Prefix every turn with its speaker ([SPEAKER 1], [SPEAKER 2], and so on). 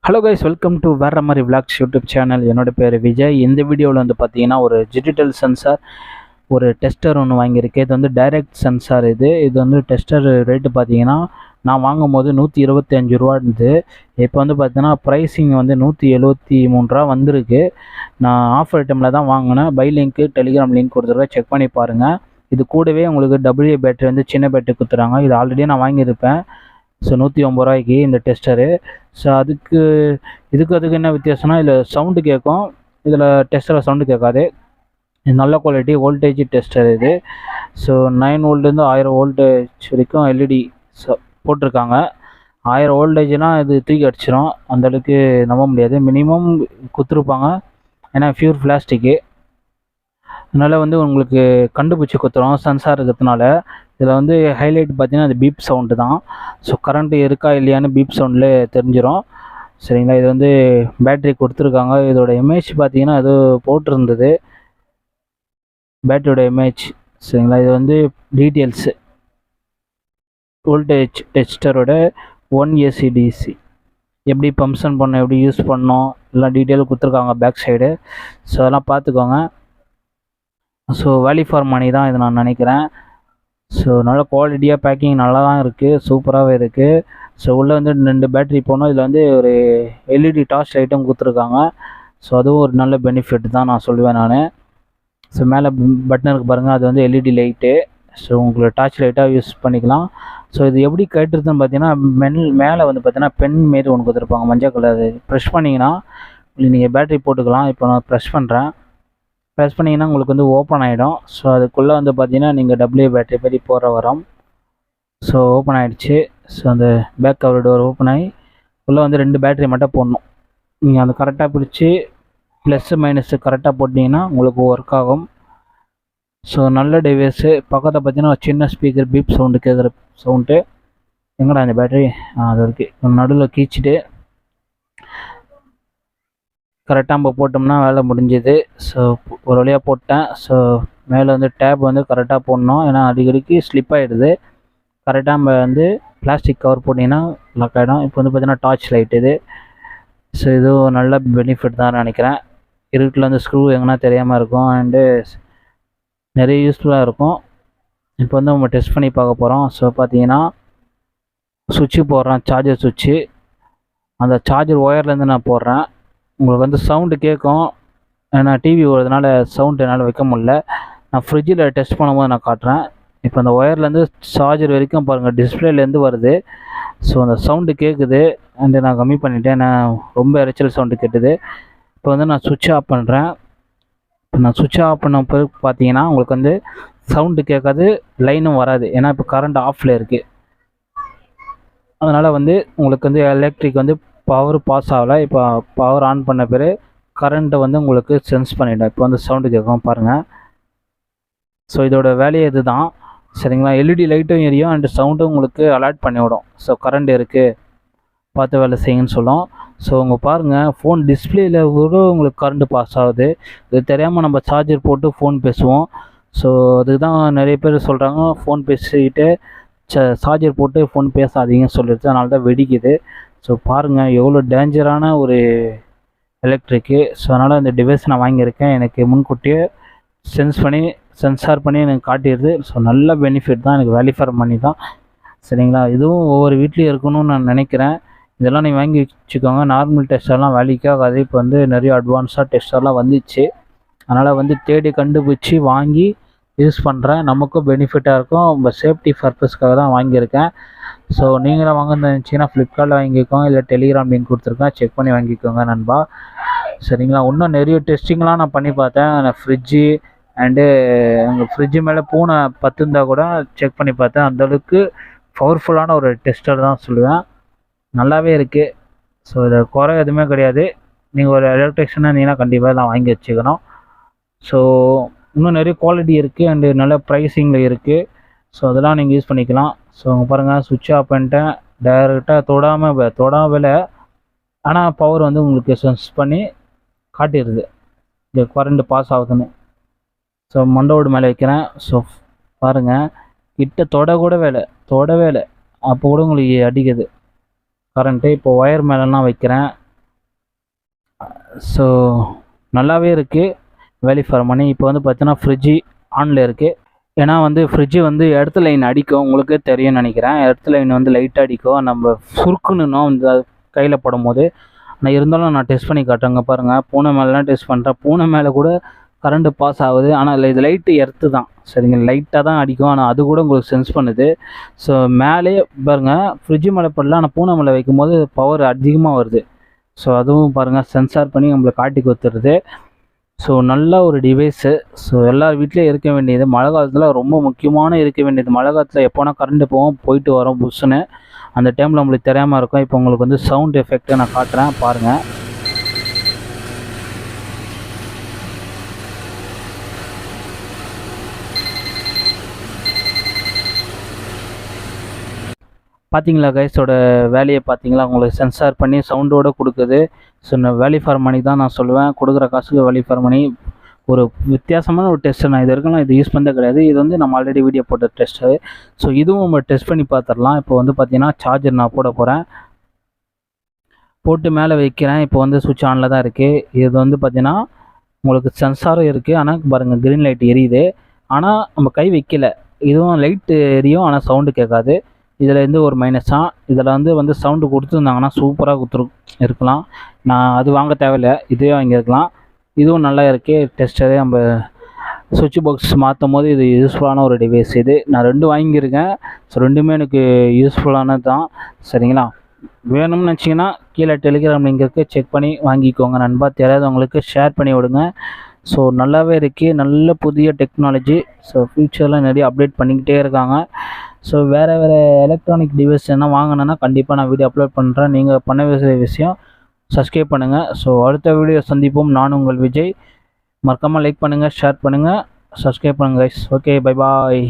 [SPEAKER 1] Hello guys, welcome to வேற மாதிரி vlogs YouTube channel. என்னோட பேர் விஜய். இந்த வீடியோவில் வந்து பார்த்தீங்கன்னா ஒரு டிஜிட்டல் சென்சார், ஒரு டெஸ்டர் ஒன்று வாங்கியிருக்கேன். இது வந்து டைரக்ட் சென்சார். இது வந்து டெஸ்டர் ரேட்டு பார்த்தீங்கன்னா நான் வாங்கும் போது 125 ரூபா இருந்தது. இப்போ வந்து பார்த்தீங்கன்னா ப்ரைஸிங் வந்து 173 ரூபா வந்திருக்கு. நான் ஆஃபர் ஐட்டமில் தான் வாங்கினேன். பை லிங்க்கு டெலிகிராம் லிங்க் கொடுத்துருக்கேன், செக் பண்ணி பாருங்கள். இது கூடவே உங்களுக்கு டபிள்யூ பேட்டரி வந்து சின்ன பேட்டரி கொடுத்துறாங்க. இது ஆல்ரெடி நான் வாங்கியிருப்பேன். ஸோ 150 ரூபாய்க்கு இந்த டெஸ்டரு. ஸோ அதுக்கு என்ன வித்தியாசம்னா, இதில் சவுண்டு கேட்கும், இதில் டெஸ்டரில் சவுண்டு கேட்காது. இது நல்ல குவாலிட்டி வோல்டேஜ் டெஸ்டர் இது. ஸோ 9 வோல்ட்லேருந்து 1000 வோல்டேஜ் வரைக்கும் எல்இடி போட்டிருக்காங்க. 1000 வோல்டேஜ்னால் இது தூக்கி அடிச்சிடும், அந்தளவுக்கு நம்ப முடியாது. மினிமம் கொடுத்துருப்பாங்க, ஏன்னா ஃபியூர் பிளாஸ்டிக்கு. அதனால் வந்து உங்களுக்கு கண்டுபிடிச்சி கொடுத்துரும் சென்சார் இருக்கிறதுனால. இதில் வந்து ஹைலைட் பார்த்தீங்கன்னா அது பீப் சவுண்டு தான். ஸோ கரண்ட்டு இருக்கா இல்லையான்னு பீப் சவுண்டில் தெரிஞ்சிடும். சரிங்களா, இது வந்து பேட்ரி கொடுத்துருக்காங்க. இதோட இமேஜ் பார்த்தீங்கன்னா அது போட்டிருந்தது, பேட்டரியோட இமேஜ். சரிங்களா, இது வந்து டீட்டெயில்ஸு வோல்டேஜ் டெஸ்டரோட 1 AC/DC எப்படி பம்ப்ஷன் பண்ணோம், எப்படி யூஸ் பண்ணோம், எல்லாம் டீட்டெயில் கொடுத்துருக்காங்க பேக் சைடு. ஸோ அதெல்லாம் பார்த்துக்கோங்க. ஸோ வேல்யூ ஃபார் மணி தான் இது நான் நினைக்கிறேன். ஸோ நல்ல குவாலிட்டியாக பேக்கிங் நல்லா தான் இருக்குது, சூப்பராகவே இருக்குது. ஸோ உள்ளே வந்து 2 பேட்டரி போகணும். இதில் வந்து ஒரு எல்இடி டார்ச் லைட்டும் கொடுத்துருக்காங்க. ஸோ அதுவும் ஒரு நல்ல பெனிஃபிட் தான் நான் சொல்லுவேன் நான். ஸோ மேலே பட்டன் இருக்குது பாருங்கள், அது வந்து எல்இடி லைட்டு. ஸோ உங்களுக்கு டார்ச் லைட்டாக யூஸ் பண்ணிக்கலாம். ஸோ இது எப்படி கட்டுறதுன்னு பார்த்தீங்கன்னா, மேலே வந்து பார்த்தீங்கன்னா பென் மாரி ஒன்று கொடுத்துருப்பாங்க, மஞ்சள் கலர். ப்ரெஷ் பண்ணிங்கன்னா நீங்கள் பேட்டரி போட்டுக்கலாம். இப்போ நான் ப்ரெஷ் பண்ணிங்கன்னா உங்களுக்கு வந்து ஓப்பன் ஆகிடும். ஸோ அதுக்குள்ளே வந்து பார்த்தீங்கன்னா நீங்கள் டபிள்யூ பேட்டரி பற்றி போகிற வரோம். ஸோ ஓப்பன் ஆகிடுச்சு. ஸோ அந்த பேக் கவர் டோர் ஓப்பன் ஆகி உள்ளே வந்து 2 பேட்டரி மட்டும் போடணும். நீங்கள் அந்த கரெக்டாக பிடிச்சி ப்ளஸ்ஸு மைனஸு கரெக்டாக போட்டிங்கன்னா உங்களுக்கு ஒர்க் ஆகும். ஸோ நல்ல டிவைஸு. பக்கத்தில் பார்த்தீங்கன்னா ஒரு சின்ன ஸ்பீக்கர் பீப் சவுண்டு கேட்குற சவுண்டு. எங்கடா அந்த பேட்டரி அது இருக்குது, நடுவில் கீச்சிட்டு கரெக்டாக நம்ம போட்டோம்னா வேலை முடிஞ்சுது. ஸோ ஒரு வழியாக போட்டேன். ஸோ மேலே வந்து டேப் வந்து கரெக்டாக போடணும், ஏன்னா அடிக்கடிக்கு ஸ்லிப் ஆகிடுது. கரெக்டாக நம்ம வந்து பிளாஸ்டிக் கவர் போட்டிங்கன்னா லாக் ஆகிடும். இப்போ வந்து பார்த்தீங்கன்னா டார்ச் லைட் இது. ஸோ இது ஒரு நல்ல பெனிஃபிட் தான் நினைக்கிறேன். இருட்டில் வந்து ஸ்க்ரூ எங்கன்னா தெரியாமல் இருக்கும், அண்டு நிறைய யூஸ்ஃபுல்லாக இருக்கும். இப்போ வந்து நம்ம டெஸ்ட் பண்ணி பார்க்க போகிறோம். ஸோ பார்த்தீங்கன்னா சுவிட்சு போடுறேன், சார்ஜர் சுவிட்சு. அந்த சார்ஜர் ஒயர்லேருந்து நான் போடுறேன். உங்களுக்கு வந்து சவுண்டு கேட்கும், ஏன்னா டிவி ஓடுறதுனால சவுண்டு என்னால் வைக்க முடியல. நான் ஃப்ரிட்ஜில் டெஸ்ட் பண்ணும்போது நான் காட்டுறேன். இப்போ அந்த ஒயர்லேருந்து சார்ஜர் வரைக்கும் பாருங்கள், டிஸ்பிளேலேருந்து வருது. ஸோ அந்த சவுண்டு கேட்குது, அண்டு நான் கம்மி பண்ணிட்டேன். நான் ரொம்ப இரைச்சல் சவுண்டு கேட்டுது. இப்போ வந்து நான் சுவிட்ச் ஆஃப் பண்ணுறேன். இப்போ நான் சுவிட்ச் ஆஃப் பண்ண பிறகு பார்த்தீங்கன்னா உங்களுக்கு வந்து சவுண்டு கேட்காது, லைனும் வராது, ஏன்னா இப்போ கரண்ட் ஆஃபில் இருக்குது. அதனால் வந்து உங்களுக்கு வந்து எலக்ட்ரிக் வந்து பவர் பாஸ் ஆகலை. இப்போ பவர் ஆன் பண்ண பிறகு கரண்ட்டை வந்து உங்களுக்கு சென்ஸ் பண்ணிவிடும். இப்போ வந்து சவுண்டு கேட்கும் பாருங்கள். ஸோ இதோட வேலையே இது தான். சரிங்களா, எல்இடி லைட்டும் எரியும், அண்டு சவுண்டும் உங்களுக்கு அலர்ட் பண்ணிவிடும். ஸோ கரண்ட் இருக்குது, பார்த்து வேலை செய்யுங்கன்னு சொல்லும். ஸோ உங்கள் பாருங்கள், ஃபோன் டிஸ்பிளேயில் கூட உங்களுக்கு கரண்ட்டு பாஸ் ஆகுது. இது தெரியாமல் நம்ம சார்ஜர் போட்டு ஃபோன் பேசுவோம். ஸோ அதுக்கு தான் நிறைய பேர் சொல்கிறாங்க, ஃபோன் பேசிக்கிட்டு சார்ஜர் போட்டு ஃபோன் பேசாதீங்கன்னு சொல்லிடுது. அதனால தான் வெடிக்குது. ஸோ பாருங்கள் எவ்வளோ டேஞ்சரான ஒரு எலக்ட்ரிக்கு. ஸோ அதனால் இந்த டிவைஸ் நான் வாங்கியிருக்கேன். எனக்கு முன்கூட்டியே சென்சார் பண்ணி எனக்கு காட்டிடுது. ஸோ நல்ல பெனிஃபிட் தான், எனக்கு வேல்யூ ஃபார் மணி தான். சரிங்களா, இதுவும் ஒவ்வொரு வீட்லேயும் இருக்கணும்னு நான் நினைக்கிறேன். இதெல்லாம் நீங்கள் வாங்கி வச்சுக்கோங்க. நார்மல் டெஸ்டர்லாம் வேலைக்காகாது. இப்போ வந்து நிறைய அட்வான்ஸாக டெஸ்டர்லாம் வந்துச்சு. அதனால் வந்து தேடி கண்டுபிடிச்சி வாங்கி யூஸ் பண்ணுறேன். நமக்கும் பெனிஃபிட்டாக இருக்கும். நம்ம சேஃப்டி பர்பஸ்க்காக தான் வாங்கியிருக்கேன். ஸோ நீங்களும் வாங்க நினச்சிங்கன்னா ஃப்ளிப்கார்ட்டில் வாங்கிக்கோங்க, இல்லை டெலிகிராம் லிங்க் கொடுத்துருக்கேன், செக் பண்ணி வாங்கிக்கோங்க நண்பா. சரிங்களா, இன்னும் நிறைய டெஸ்டிங்லாம் நான் பண்ணி பார்த்தேன். நான் ஃப்ரிட்ஜு அண்டு எங்கள் ஃப்ரிட்ஜு மேலே பூனை பத்துருந்தா கூட செக் பண்ணி பார்த்தேன். அந்தளவுக்கு பவர்ஃபுல்லான ஒரு டெஸ்டர் தான் சொல்லுவேன். நல்லாவே இருக்குது. ஸோ இதில் குறை எதுவுமே கிடையாது. நீங்கள் ஒரு எலக்ட்ரிஷியனாக இருந்தீங்கன்னா கண்டிப்பாக எல்லாம் வாங்கி வச்சுக்கணும். ஸோ இன்னும் நிறைய குவாலிட்டி இருக்குது, அண்டு நல்ல ப்ரைஸிங்கில் இருக்குது. ஸோ அதெல்லாம் நீங்கள் யூஸ் பண்ணிக்கலாம். ஸோ அங்கே பாருங்கள், சுவிட்ச் ஆஃப் பண்ணிட்டேன். டைரெக்டாக தொடாமல் ஆனால் பவர் வந்து உங்களுக்கு சென்ஸ் பண்ணி காட்டிடுது இந்த கரண்ட் பாஸ் ஆகுதுன்னு. ஸோ மண்டோடு மேலே வைக்கிறேன். ஸோ பாருங்கள், கிட்ட தொடவே இல்லை, அப்போ கூட உங்களுக்கு அடிக்குது கரண்ட்டு. இப்போ ஒயர் மேலெலாம் வைக்கிறேன். ஸோ நல்லாவே இருக்குது வேல்யூ ஃபார் மணி. இப்போ வந்து பார்த்தீங்கன்னா ஃப்ரிட்ஜு ஆனில் இருக்குது. ஏன்னா வந்து ஃப்ரிட்ஜு வந்து எர்த் லைன் அடிக்கும், உங்களுக்கே தெரியும்னு நினைக்கிறேன். எர்த் லைன் வந்து லைட்டாக அடிக்கும், நம்ம சுருக்குன்னு இந்த கையில் போடும்போது. ஆனால் இருந்தாலும் நான் டெஸ்ட் பண்ணி காட்டுறேங்க பாருங்கள். பூனை மேலாம் டெஸ்ட் பண்ணுறேன், பூனை மேலே கூட கரண்ட்டு பாஸ் ஆகுது. ஆனால் இது லைட்டு எர்த்து தான், சரிங்க, லைட்டாக தான் அடிக்கும், ஆனால் அது கூட உங்களுக்கு சென்ஸ் பண்ணுது. ஸோ மேலே பாருங்கள், ஃப்ரிட்ஜு மேலே படல, ஆனால் பூனை மேலே வைக்கும்போது பவர் அதிகமாக வருது. ஸோ அதுவும் பாருங்கள் சென்சார் பண்ணி நம்மளை காட்டி கொடுத்துருது. ஸோ நல்ல ஒரு டிவைஸு. ஸோ எல்லார் வீட்லேயும் இருக்க வேண்டியது, மழை காலத்தில் ரொம்ப முக்கியமான இருக்க வேண்டியது. மழை காலத்தில் எப்போனா கரண்ட்டு போவோம், போயிட்டு வரோம் புஷ்ஷுன்னு, அந்த டைமில் நம்மளுக்கு தெரியாமல் இருக்கும். இப்போ உங்களுக்கு வந்து சவுண்ட் எஃபெக்ட்டை நான் காட்டுறேன் பாருங்கள். பார்த்தீங்களா கைஸோட வேலையை பார்த்தீங்களா, உங்களுக்கு சென்சார் பண்ணி சவுண்டோடு கொடுக்குது. ஸோ நான் வேல்யூ ஃபார் மணி தான் நான் சொல்லுவேன், கொடுக்குற காசுக்கு வேல்யூ ஃபார் மணி. ஒரு வித்தியாசமான ஒரு டெஸ்ட்டு, நான் இது வரைக்கும் நான் இது யூஸ் பண்ணதே கிடையாது. இது வந்து நம்ம ஆல்ரெடி வீடியோ போட்ட டெஸ்ட்டு. ஸோ இதுவும் நம்ம டெஸ்ட் பண்ணி பார்த்துடலாம். இப்போ வந்து பார்த்தீங்கன்னா சார்ஜர் நான் போட போகிறேன், போட்டு மேலே வைக்கிறேன். இப்போ வந்து சுவிட்ச் ஆனில் தான் இருக்குது. இது வந்து பார்த்தீங்கன்னா உங்களுக்கு சென்சாரும் இருக்குது, ஆனால் பாருங்கள் க்ரீன் லைட் எரியுது, ஆனால் நம்ம கை வைக்கல. இதுவும் லைட்டு எரியும், ஆனால் சவுண்டு கேட்காது. இதில் இருந்து ஒரு மைனஸ் தான். இதில் வந்து சவுண்டு கொடுத்துருந்தாங்கன்னா சூப்பராக இருக்கலாம். நான் அது வாங்க தேவையில்லை, இதே வாங்கியிருக்கலாம். இதுவும் நல்லா இருக்குது டெஸ்டரு. நம்ம சுவிட்ச் பாக்ஸ் மாற்றும் போது இது யூஸ்ஃபுல்லான ஒரு டிவைஸ். இது நான் 2 வாங்கியிருக்கேன். ஸோ 2மே எனக்கு யூஸ்ஃபுல்லானது தான், சரிங்களா. வேணும்னு நினச்சிங்கன்னா கீழே டெலிகிராம் லிங்க் இருக்குது, செக் பண்ணி வாங்கிக்கோங்க நண்பா. தெரியாதவங்களுக்கு ஷேர் பண்ணி விடுங்க. ஸோ நல்லாவே இருக்குது, நல்ல புதிய டெக்னாலஜி. ஸோ ஃப்யூச்சரில் நிறைய அப்டேட் பண்ணிக்கிட்டே இருக்காங்க. ஸோ வேறு எலக்ட்ரானிக் டிவைஸ் என்ன வாங்கினேன்னா கண்டிப்பாக நான் வீடியோ அப்லோட் பண்ணுறேன். நீங்கள் பண்ண வேண்டிய விஷயம் சப்ஸ்கிரைப் பண்ணுங்கள். ஸோ அடுத்த வீடியோ சந்திப்போம். நான் உங்கள் விஜய். மறக்காமல் லைக் பண்ணுங்கள், ஷேர் பண்ணுங்கள், சப்ஸ்கிரைப் பண்ணுங்கள் கைஸ். Okay, bye bye.